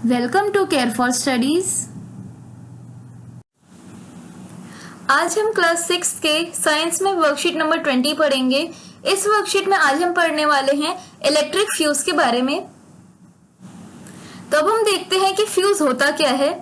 Welcome to care for studies. आज हम class 6 के साइंस में वर्कशीट नंबर 20 पढ़ेंगे। इस वर्कशीट में आज हम पढ़ने वाले हैं इलेक्ट्रिक फ्यूज के बारे में। तो अब हम देखते हैं कि फ्यूज होता क्या है।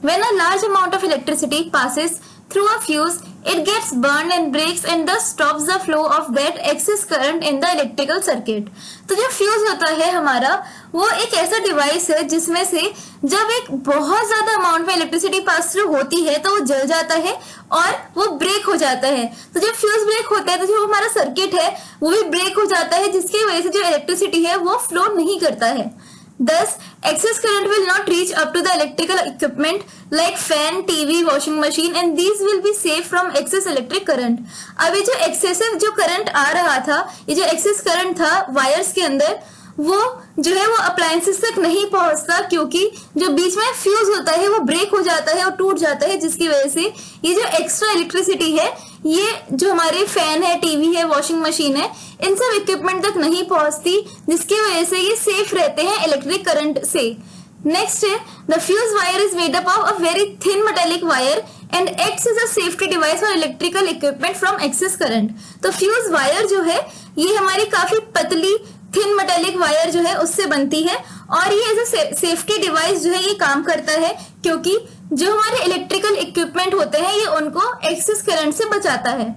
When a large amount of electricity passes through a fuse, it gets burned and breaks and thus stops the flow of that excess current in the electrical circuit। तो जो फ्यूज होता है हमारा, वो एक ऐसा डिवाइस है जिसमें से जब एक बहुत ज्यादा अमाउंट में इलेक्ट्रिसिटी पास थ्रू होती है तो वो जल जाता है और वो ब्रेक हो जाता है। तो जब फ्यूज ब्रेक होता है तो जो हमारा सर्किट है वो भी ब्रेक हो जाता है, जिसकी वजह से जो इलेक्ट्रिसिटी है वो फ्लो नहीं करता है। Thus, excess current will not reach up to the electrical equipment like fan, TV, washing machine, and these will be safe from excess electric current। अभी जो excessive जो current आ रहा था, ये जो excess current था वायर्स के अंदर, वो जो है वो अप्लायंसेस तक नहीं पहुंचता, क्योंकि जो बीच में फ्यूज होता है वो ब्रेक हो जाता है और टूट जाता है, जिसकी वजह से ये जो एक्स्ट्रा इलेक्ट्रिसिटी है ये जो हमारे फैन है, टीवी है, वॉशिंग मशीन है, इन सब इक्विपमेंट तक नहीं पहुंचती, जिसकी वजह से ये सेफ रहते हैं इलेक्ट्रिक करंट से। नेक्स्ट है the fuse wire is made up of a very thin metallic wire and acts as a safety device for electrical equipment from excess current. तो फ्यूज वायर जो है ये हमारी काफी पतली थिन मेटेलिक वायर जो है उससे बनती है और ये एज अ सेफ्टी डिवाइस जो है ये काम करता है, क्योंकि जो हमारे इलेक्ट्रिकल इक्विपमेंट होते हैं ये उनको एक्सेस करंट से बचाता है।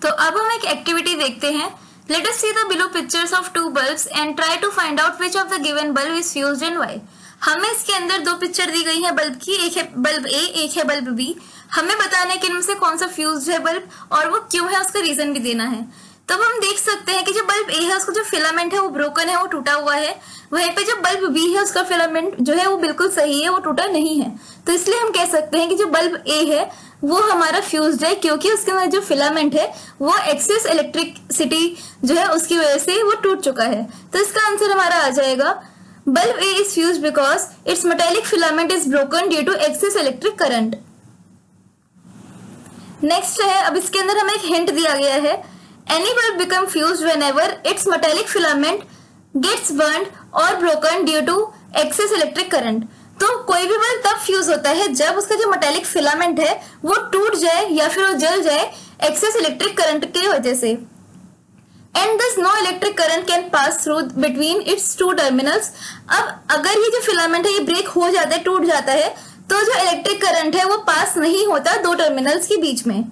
तो अब हम एक एक्टिविटी देखते हैं। Let us see the below pictures of two bulbs and try to find out which of the given bulb is fused and why. हमें इसके अंदर दो पिक्चर दी गई है बल्ब की, एक है बल्ब ए, एक है बल्ब बी। हमें बताना है कि इनमें से कौन सा फ्यूज्ड है बल्ब और वो क्यों है, उसका रीजन भी देना है। तब हम देख सकते हैं कि जो बल्ब ए है उसका जो फिलामेंट है वो ब्रोकन है, वो टूटा हुआ है। वहीं पे जो बल्ब बी है उसका फिलामेंट जो है वो बिल्कुल सही है, वो टूटा नहीं है। तो इसलिए हम कह सकते हैं कि जो बल्ब ए है वो हमारा फ्यूज्ड है, क्योंकि उसके अंदर जो फिलामेंट है वो एक्सेस इलेक्ट्रिसिटी जो है उसकी वजह से वो टूट चुका है। तो इसका आंसर हमारा आ जाएगा bulb A is fused because it's metallic filament is broken due to excess electric current. Next है, अब इसके अंदर हमें एक हिंट दिया गया है। Any bulb become fused whenever its metallic filament gets burned or broken due to excess electric current। तो कोई भी बल्ब तब फ्यूज होता है जब उसका जो मेटेलिक फिलामेंट है वो टूट जाए या फिर वो जल जाए एक्सेस इलेक्ट्रिक करंट की वजह से। And thus no electric current can pass through between its two terminals। अब अगर ये जो फिलामेंट है ये ब्रेक हो जाता है, टूट जाता है, तो जो इलेक्ट्रिक करंट है वो पास नहीं होता दो टर्मिनल्स के बीच में।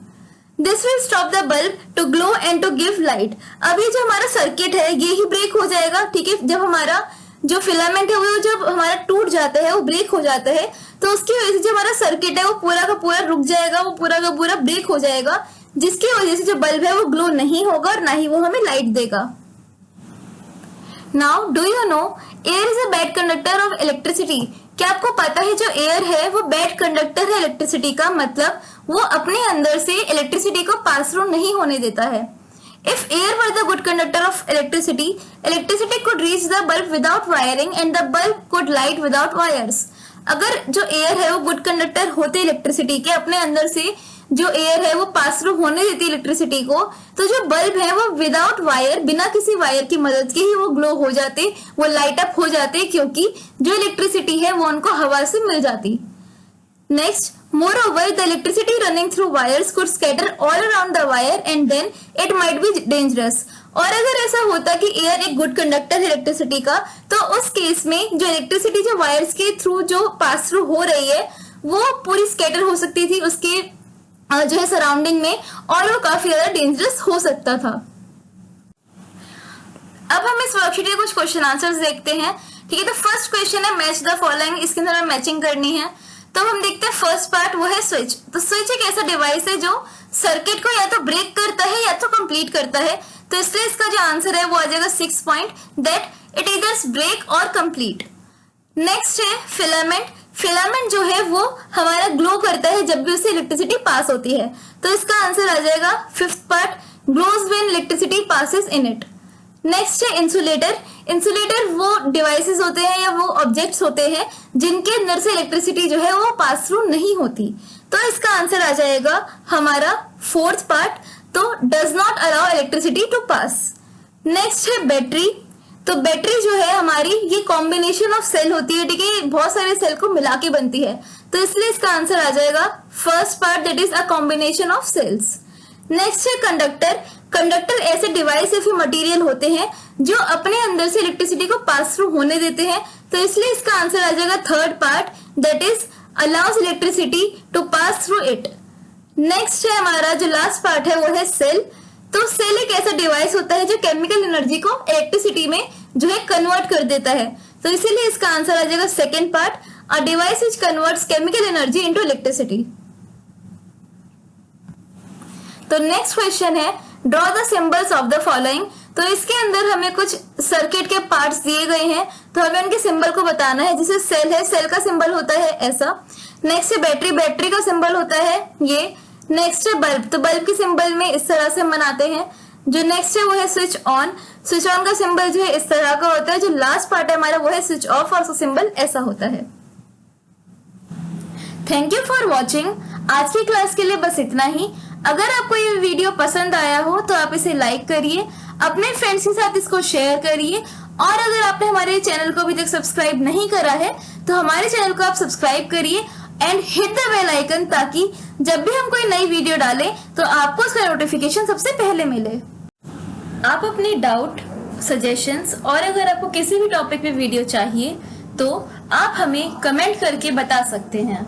This will stop the bulb to glow and to give light। अब ये जो हमारा सर्किट है ये ही ब्रेक हो जाएगा, ठीक है। जब हमारा जो फिलामेंट है वो जब हमारा टूट जाता है, वो ब्रेक हो जाता है, तो उसकी वजह से जो हमारा सर्किट है वो पूरा का पूरा रुक जाएगा, वो पूरा का पूरा ब्रेक हो जाएगा, जिसकी वजह से जो बल्ब है वो ग्लो नहीं होगा और ना ही वो हमें लाइट देगा। Now do you know air is a bad conductor of electricity. क्या आपको पता है जो एयर है वो बैड कंडक्टर है इलेक्ट्रिसिटी का, मतलब वो अपने अंदर से इलेक्ट्रिसिटी को पास थ्रू नहीं होने देता है। If air were the good conductor of electricity, electricity could reach the bulb without wiring and the bulb could light without wires. अगर जो एयर है वो गुड कंडक्टर होते इलेक्ट्रिसिटी के, अपने अंदर से जो एयर है वो पास थ्रू होने देती इलेक्ट्रिसिटी को, तो जो बल्ब है वो विदाउट वायर, बिना किसी वायर की मदद के ही वो ग्लो हो जाते, वो लाइट अप हो जाते, क्योंकि जो इलेक्ट्रिसिटी है वो उनको हवा से मिल जाती। Next, moreover the electricity running through wires could scatter all around the wire and then it might be dangerous। और अगर ऐसा होता कि एयर एक गुड कंडक्टर है इलेक्ट्रिसिटी का, तो उस केस में जो इलेक्ट्रिसिटी जो वायर्स के थ्रू जो पास थ्रू हो रही है वो पूरी स्कैटर हो सकती थी उसके जो है सराउंडिंग में, और वो काफी ज्यादा डेंजरस हो सकता था। अब हम इस वर्कशीट के कुछ क्वेश्चन आंसर्स देखते हैं, ठीक है। तो फर्स्ट क्वेश्चन है मैच द फॉलोइंग, इसके अंदर हमें मैचिंग करनी है। तो हम देखते हैं फर्स्ट पार्ट, वो है स्विच। तो स्विच एक ऐसा डिवाइस है जो सर्किट को या तो ब्रेक करता है या तो कंप्लीट करता है, तो इसलिए इसका जो आंसर है वो आ जाएगा 6 पॉइंट, दैट इट इधर ब्रेक और कंप्लीट। नेक्स्ट है फिलामेंट। फिलामेंट जो है वो हमारा ग्लो करता है जब भी उससे इलेक्ट्रिसिटी पास होती है, तो इसका आंसर आ जाएगा 5th part, glows when electricity passes in it. Next है इंसुलेटर। इंसुलेटर वो डिवाइसेस होते हैं या वो ऑब्जेक्ट्स होते हैं जिनके अंदर से इलेक्ट्रिसिटी जो है वो पास थ्रू नहीं होती, तो इसका आंसर आ जाएगा हमारा 4th पार्ट, तो does not allow electricity to pass. Next है बैटरी। तो बैटरी जो है हमारी ये कॉम्बिनेशन ऑफ सेल होती है, ठीक है, बहुत सारे सेल को मिला के बनती है, तो इसलिए इसका आंसर आ जाएगा first part, that is a combination of cells. Next है कंडक्टर। कंडक्टर ऐसे डिवाइस या फिर मटेरियल होते हैं जो अपने अंदर से इलेक्ट्रिसिटी को पास थ्रू होने देते हैं, तो इसलिए इसका आंसर आ जाएगा third part, that is allows electricity to pass through it. Next है हमारा जो लास्ट पार्ट है वो है सेल। तो सेल एक ऐसा डिवाइस होता है जो केमिकल एनर्जी को इलेक्ट्रिसिटी में जो है कन्वर्ट कर देता है, तो इसीलिए इसका आंसर आ जाएगा second part, a device which converts chemical energy into electricity. तो नेक्स्ट क्वेश्चन है draw the symbols of the following. तो इसके अंदर हमें कुछ सर्किट के पार्ट्स दिए गए हैं, तो हमें उनके सिंबल को बताना है। जैसे सेल है, सेल का सिंबल होता है ऐसा। नेक्स्ट है बैटरी, बैटरी का सिंबल होता है ये। नेक्स्ट है बल्ब, तो बल्ब के सिंबल में इस तरह से बनाते हैं। जो नेक्स्ट है वो है स्विच ऑन, स्विच ऑन का सिंबल जो है इस तरह का होता है। जो लास्ट पार्ट है हमारा वो है स्विच ऑफ और उसका सिंबल ऐसा होता है। Thank you for watching. आज की क्लास के लिए बस इतना ही। अगर आपको ये वीडियो पसंद आया हो तो आप इसे लाइक करिए, अपने फ्रेंड्स के साथ इसको शेयर करिए, और अगर आपने हमारे चैनल को अभी तक सब्सक्राइब नहीं करा है तो हमारे चैनल को आप सब्सक्राइब करिए and hit the bell icon, ताकि जब भी हम कोई नई वीडियो डालें तो आपको उसका नोटिफिकेशन सबसे पहले मिले। आप अपने डाउट, सजेशंस और अगर आपको किसी भी टॉपिक पे वीडियो चाहिए तो आप हमें कमेंट करके बता सकते हैं।